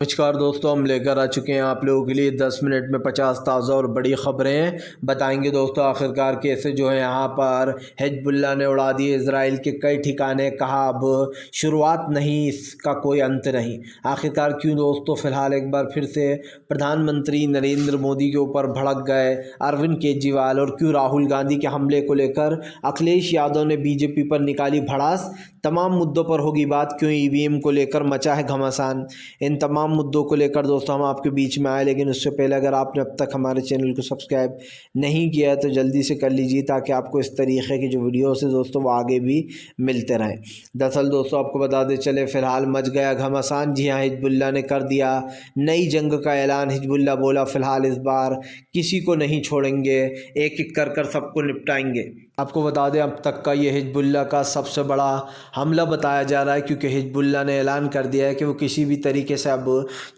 नमस्कार दोस्तों, हम लेकर आ चुके हैं आप लोगों के लिए 10 मिनट में 50 ताज़ा और बड़ी ख़बरें बताएंगे। दोस्तों आखिरकार कैसे जो है यहाँ पर हिजबुल्लाह ने उड़ा दिए इजराइल के कई ठिकाने। कहा अब शुरुआत नहीं, इसका कोई अंत नहीं। आखिरकार क्यों दोस्तों? फ़िलहाल एक बार फिर से प्रधानमंत्री नरेंद्र मोदी के ऊपर भड़क गए अरविंद केजरीवाल, और क्यों राहुल गांधी के हमले को लेकर अखिलेश यादव ने बीजेपी पर निकाली भड़ास। तमाम मुद्दों पर होगी बात। क्यों ईवीएम को लेकर मचा है घमासान। इन तमाम मुद्दों को लेकर दोस्तों हम आपके बीच में आए, लेकिन उससे पहले अगर आपने अब तक हमारे चैनल को सब्सक्राइब नहीं किया है तो जल्दी से कर लीजिए, ताकि आपको इस तरीके की जो वीडियोस है दोस्तों वो आगे भी मिलते रहें। दरअसल दोस्तों आपको बता दें चले, फ़िलहाल मच गया घमासान। जी हाँ, हिजबुल्लाह ने कर दिया नई जंग का ऐलान। हिजबुल्लाह बोला फ़िलहाल इस बार किसी को नहीं छोड़ेंगे, एक एक कर सबको निपटाएंगे। आपको बता दें अब तक का ये हिजबुल्लाह का सबसे बड़ा हमला बताया जा रहा है, क्योंकि हिजबुल्लाह ने ऐलान कर दिया है कि वो किसी भी तरीके से अब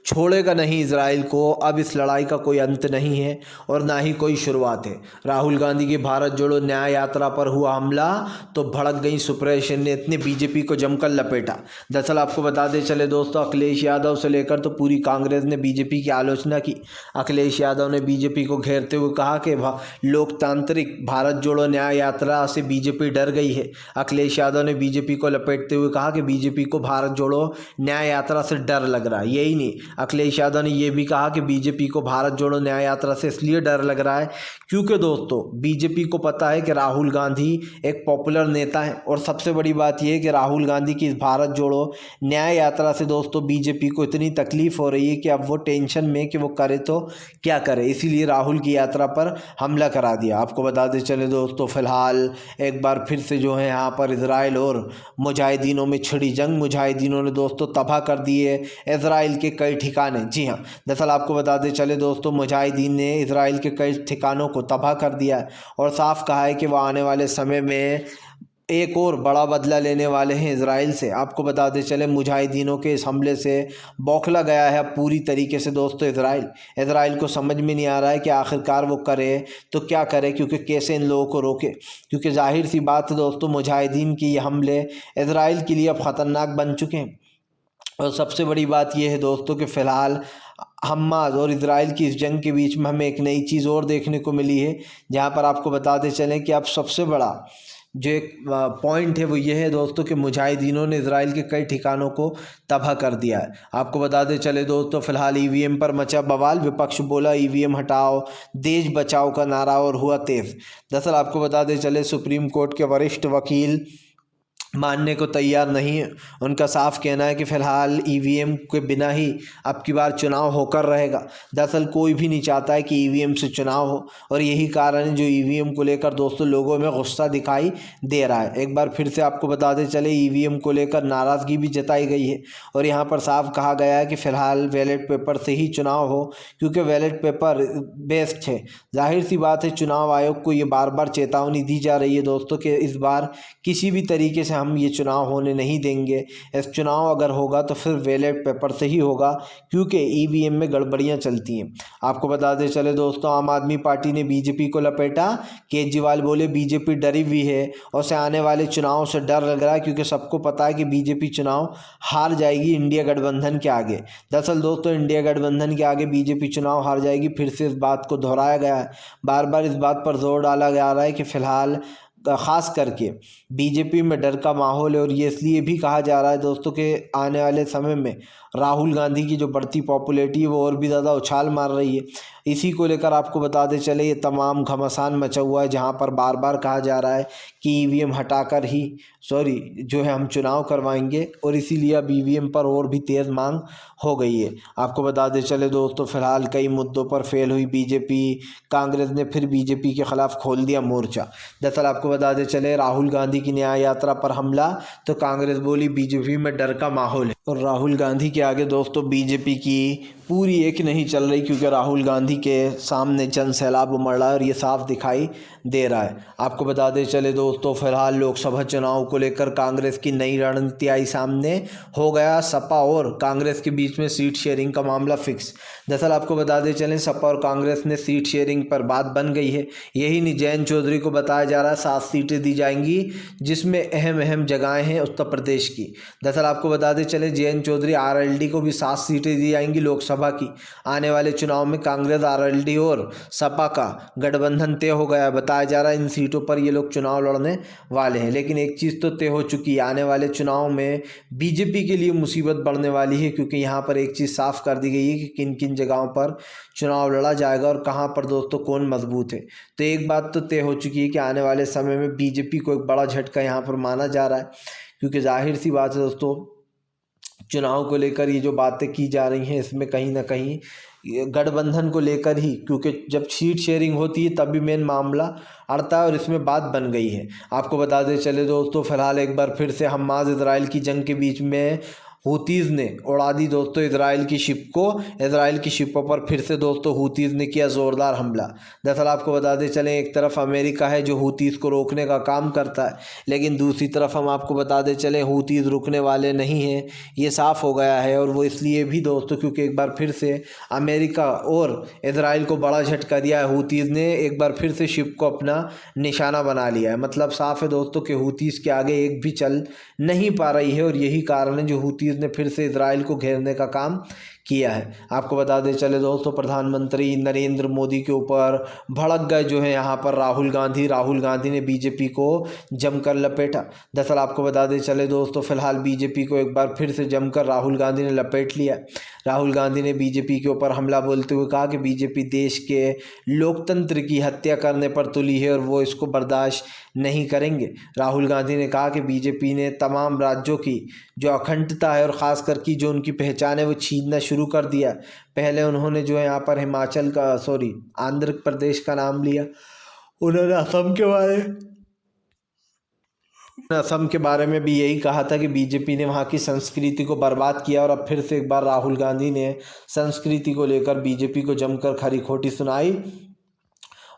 छोड़ेगा नहीं इसराइल को। अब इस लड़ाई का कोई अंत नहीं है और ना ही कोई शुरुआत है। राहुल गांधी की भारत जोड़ो न्याय यात्रा पर हुआ हमला तो भड़क गई सुप्रिया सेन ने, इतने बीजेपी को जमकर लपेटा। दरअसल आपको बता दें चले दोस्तों, अखिलेश यादव से लेकर तो पूरी कांग्रेस ने बीजेपी की आलोचना की। अखिलेश यादव ने बीजेपी को घेरते हुए कहा कि लोकतांत्रिक भारत जोड़ो न्याय यात्रा से बीजेपी डर गई है। अखिलेश यादव ने बीजेपी को लपेटते हुए कहा कि बीजेपी को भारत जोड़ो न्याय यात्रा से डर लग रहा है। यही नहीं, अखिलेश यादव ने यह भी कहा कि बीजेपी को भारत जोड़ो न्याय यात्रा से इसलिए डर लग रहा है क्योंकि दोस्तों बीजेपी को पता है कि राहुल गांधी एक पॉपुलर नेता है, और सबसे बड़ी बात यह है कि राहुल गांधी की इस भारत जोड़ो न्याय यात्रा से दोस्तों बीजेपी को इतनी तकलीफ हो रही है कि अब वो टेंशन में कि वो करे तो क्या करे, इसीलिए राहुल की यात्रा पर हमला करा दिया। आपको बताते चले दोस्तों, फिलहाल एक बार फिर से जो है यहाँ पर इजराइल और मुजाहिदीनों में छिड़ी जंग। मुजाहिदीनों ने दोस्तों तबाह कर दिए इजराइल के कई ठिकाने। जी हाँ, दरअसल आपको बताते चले दोस्तों, मुजाहिदीन ने इजराइल के कई ठिकानों को तबाह कर दिया है और साफ कहा है कि वह आने वाले समय में एक और बड़ा बदला लेने वाले हैं इजराइल से। आपको बताते चले, मुजाहिदीनों के इस हमले से बौखला गया है अब पूरी तरीके से दोस्तों इजराइल को समझ में नहीं आ रहा है कि आखिरकार वो करे तो क्या करे, क्योंकि कैसे इन लोगों को रोके। क्योंकि जाहिर सी बात है दोस्तों, मुजाहिदीन की ये हमले इजराइल के लिए अब ख़तरनाक बन चुके हैं। और सबसे बड़ी बात यह है दोस्तों कि फ़िलहाल हमास और इजराइल की इस जंग के बीच में हमें एक नई चीज़ और देखने को मिली है, जहाँ पर आपको बताते चलें कि अब सबसे बड़ा जो एक पॉइंट है वो ये है दोस्तों कि मुजाहिदीनों ने इजराइल के कई ठिकानों को तबाह कर दिया है। आपको बताते चले दोस्तों, फिलहाल ईवीएम पर मचा बवाल। विपक्ष बोला ईवीएम हटाओ, देश बचाओ का नारा और हुआ तेज। दरअसल आपको बताते चले, सुप्रीम कोर्ट के वरिष्ठ वकील मानने को तैयार नहीं है। उनका साफ कहना है कि फ़िलहाल ईवीएम के बिना ही अब की बार चुनाव होकर रहेगा। दरअसल कोई भी नहीं चाहता है कि ईवीएम से चुनाव हो, और यही कारण है जो ईवीएम को लेकर दोस्तों लोगों में गुस्सा दिखाई दे रहा है। एक बार फिर से आपको बताते चले, ईवीएम को लेकर नाराज़गी भी जताई गई है और यहाँ पर साफ कहा गया है कि फ़िलहाल बैलेट पेपर से ही चुनाव हो, क्योंकि बैलेट पेपर बेस्ट है। जाहिर सी बात है, चुनाव आयोग को ये बार बार चेतावनी दी जा रही है दोस्तों कि इस बार किसी भी तरीके से हम ये चुनाव होने नहीं देंगे। इस चुनाव अगर होगा तो फिर बैलेट पेपर से ही होगा, क्योंकि ईवीएम में गड़बड़ियां चलती हैं। आपको बताते चले दोस्तों, आम आदमी पार्टी ने बीजेपी को लपेटा। केजरीवाल बोले बीजेपी डरी हुई है और उसे आने वाले चुनाव से डर लग रहा है, क्योंकि सबको पता है कि बीजेपी चुनाव हार जाएगी इंडिया गठबंधन के आगे। दरअसल दोस्तों, इंडिया गठबंधन के आगे बीजेपी चुनाव हार जाएगी। फिर से इस बात को दोहराया गया है, बार बार इस बात पर जोर डाला जा रहा है कि फ़िलहाल ख़ास करके बीजेपी में डर का माहौल है। और ये इसलिए भी कहा जा रहा है दोस्तों कि आने वाले समय में राहुल गांधी की जो बढ़ती पॉपुलैरिटी है वो और भी ज़्यादा उछाल मार रही है। इसी को लेकर आपको बताते चले, ये तमाम घमासान मचा हुआ है, जहां पर बार बार कहा जा रहा है कि ईवीएम हटाकर ही जो है हम चुनाव करवाएंगे, और इसीलिए अब ईवीएम पर और भी तेज़ मांग हो गई है। आपको बताते चले दोस्तों, फिलहाल कई मुद्दों पर फेल हुई बीजेपी। कांग्रेस ने फिर बीजेपी के खिलाफ खोल दिया मोर्चा। दरअसल आपको बताते चले, राहुल गांधी की न्याय यात्रा पर हमला तो कांग्रेस बोली बीजेपी में डर का माहौल है, और राहुल गांधी के आगे दोस्तों बीजेपी की पूरी एक नहीं चल रही, क्योंकि राहुल गांधी के सामने जन सैलाब उमड़ रहा है और ये साफ दिखाई दे रहा है। आपको बता दें चले दोस्तों, फिलहाल लोकसभा चुनाव को लेकर कांग्रेस की नई रणनीति आई सामने। हो गया सपा और कांग्रेस के बीच में सीट शेयरिंग का मामला फिक्स। दरअसल आपको बता दें चलें, सपा और कांग्रेस ने सीट शेयरिंग पर बात बन गई है। यही नहीं, जयंत चौधरी को बताया जा रहा है 7 सीटें दी जाएंगी, जिसमें अहम अहम जगहें हैं उत्तर प्रदेश की। दरअसल आपको बता दें चले, जयंत चौधरी RLD को भी 7 सीटें दी जाएंगी लोकसभा की। आने वाले चुनाव में कांग्रेस, RLD और सपा का गठबंधन तय हो गया। बताया जा रहा है इन सीटों पर ये लोग चुनाव लड़ने वाले हैं। लेकिन एक चीज़ तो तय हो चुकी है, आने वाले चुनाव में बीजेपी के लिए मुसीबत बढ़ने वाली है, क्योंकि यहाँ पर एक चीज़ साफ कर दी गई है कि किन किन जगहों पर चुनाव लड़ा जाएगा और कहाँ पर दोस्तों कौन मजबूत है। तो एक बात तो तय हो चुकी है कि आने वाले समय में बीजेपी को एक बड़ा झटका यहाँ पर माना जा रहा है, क्योंकि जाहिर सी बात है दोस्तों, चुनाव को लेकर ये जो बातें की जा रही हैं, इसमें कहीं ना कहीं गठबंधन को लेकर ही, क्योंकि जब सीट शेयरिंग होती है तभी मेन मामला अड़ता है और इसमें बात बन गई है। आपको बता दें चले दोस्तों, फिलहाल एक बार फिर से हमास इजराइल की जंग के बीच में हूतीज़ ने उड़ा दी दोस्तों इजराइल की शिप को। इजराइल की शिपों पर फिर से दोस्तों हूतीज़ ने किया ज़ोरदार हमला। दरअसल आपको बताते चलें, एक तरफ अमेरिका है जो हूतीज़ को रोकने का काम करता है, लेकिन दूसरी तरफ हम आपको बताते चलें हूतीज़ रुकने वाले नहीं हैं, ये साफ़ हो गया है। और वो इसलिए भी दोस्तों क्योंकि एक बार फिर से अमेरिका और इजराइल को बड़ा झटका दिया है। हूतीज़ ने एक बार फिर से शिप को अपना निशाना बना लिया है। मतलब साफ़ है दोस्तों कि हूतीज़ के आगे एक भी चल नहीं पा रही है, और यही कारण है जो हूतीज़ ने फिर से इजराइल को घेरने का काम किया है। आपको बता दें चले दोस्तों, प्रधानमंत्री नरेंद्र मोदी के ऊपर भड़क गए जो है यहाँ पर राहुल गांधी ने बीजेपी को जमकर लपेटा। दरअसल आपको बता दें चले दोस्तों, फिलहाल बीजेपी को एक बार फिर से जमकर राहुल गांधी ने लपेट लिया। राहुल गांधी ने बीजेपी के ऊपर हमला बोलते हुए कहा कि बीजेपी देश के लोकतंत्र की हत्या करने पर तुली है और वो इसको बर्दाश्त नहीं करेंगे। राहुल गांधी ने कहा कि बीजेपी ने तमाम राज्यों की जो अखंडता है और ख़ासकर की जो उनकी पहचान है वो छीनना शुरू कर दिया। पहले उन्होंने जो है यहाँ पर आंध्र प्रदेश का नाम लिया, उन्होंने असम के बारे में भी यही कहा था कि बीजेपी ने वहाँ की संस्कृति को बर्बाद किया। और अब फिर से एक बार राहुल गांधी ने संस्कृति को लेकर बीजेपी को जमकर खरी खोटी सुनाई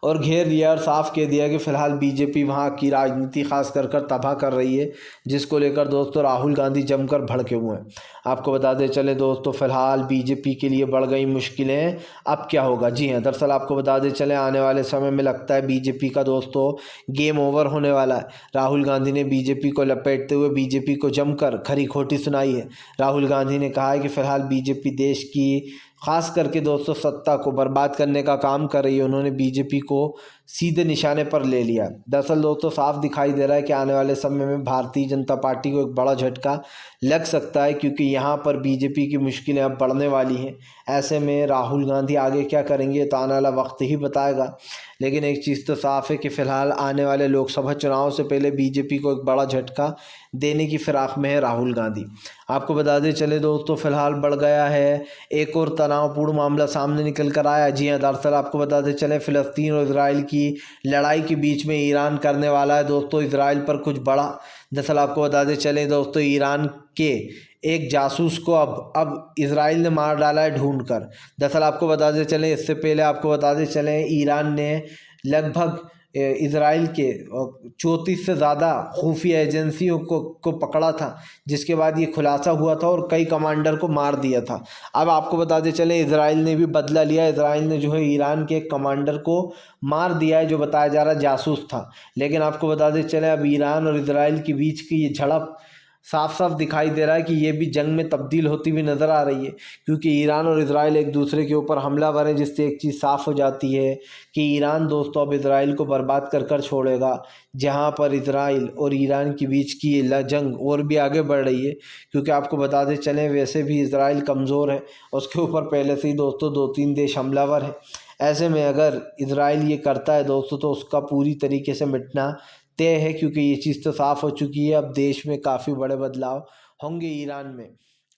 और घेर दिया और साफ कह दिया कि फ़िलहाल बीजेपी वहाँ की राजनीति खास कर तबाह कर रही है, जिसको लेकर दोस्तों राहुल गांधी जमकर भड़के हुए हैं। आपको बताते चले दोस्तों, फ़िलहाल बीजेपी के लिए बढ़ गई मुश्किलें। अब क्या होगा? जी हाँ, दरअसल आपको बताते चले, आने वाले समय में लगता है बीजेपी का दोस्तों गेम ओवर होने वाला है। राहुल गांधी ने बीजेपी को लपेटते हुए बीजेपी को जमकर खरी खोटी सुनाई है। राहुल गांधी ने कहा है कि फ़िलहाल बीजेपी देश की खास करके दोस्तों सत्ता को बर्बाद करने का काम कर रही है। उन्होंने बीजेपी को सीधे निशाने पर ले लिया। दरअसल दोस्तों साफ दिखाई दे रहा है कि आने वाले समय में भारतीय जनता पार्टी को एक बड़ा झटका लग सकता है, क्योंकि यहाँ पर बीजेपी की मुश्किलें अब बढ़ने वाली हैं। ऐसे में राहुल गांधी आगे क्या करेंगे तो आने वाला वक्त ही बताएगा। लेकिन एक चीज़ तो साफ़ है कि फ़िलहाल आने वाले लोकसभा चुनाव से पहले बीजेपी को एक बड़ा झटका देने की फिराक में है राहुल गांधी। आपको बताते चले दोस्तों, फ़िलहाल बढ़ गया है एक और तनावपूर्ण मामला सामने निकल कर आया। जी हाँ, दरअसल आपको बताते चले, फ़िलिस्तीन और इजराइल की लड़ाई के बीच में ईरान करने वाला है दोस्तों इजराइल पर कुछ बड़ा। दरअसल आपको बताते चले दोस्तों, ईरान के एक जासूस को अब इजराइल ने मार डाला है ढूंढ कर। दरअसल आपको बताते चलें, इससे पहले आपको बताते चलें, ईरान ने लगभग इजराइल के 34 से ज़्यादा खुफिया एजेंसियों को पकड़ा था, जिसके बाद ये खुलासा हुआ था और कई कमांडर को मार दिया था। अब आपको बताते चले, इजराइल ने भी बदला लिया। इजराइल ने जो है ईरान के एक कमांडर को मार दिया है, जो बताया जा रहा जासूस था। लेकिन आपको बताते चले, अब ईरान और इजराइल के बीच की ये झड़प साफ साफ दिखाई दे रहा है कि ये भी जंग में तब्दील होती हुई नज़र आ रही है, क्योंकि ईरान और इजराइल एक दूसरे के ऊपर हमलावर हैं। जिससे एक चीज़ साफ़ हो जाती है कि ईरान दोस्तों अब इजराइल को बर्बाद कर छोड़ेगा। जहां पर इजराइल और ईरान के बीच की ये जंग और भी आगे बढ़ रही है, क्योंकि आपको बताते चलें वैसे भी इजराइल कमज़ोर है, उसके ऊपर पहले से ही दोस्तों 2-3 देश हमलावर हैं। ऐसे में अगर इजराइल ये करता है दोस्तों तो उसका पूरी तरीके से मिटना तय है, क्योंकि ये चीज़ तो साफ़ हो चुकी है। अब देश में काफ़ी बड़े बदलाव होंगे ईरान में।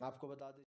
आपको बता दें।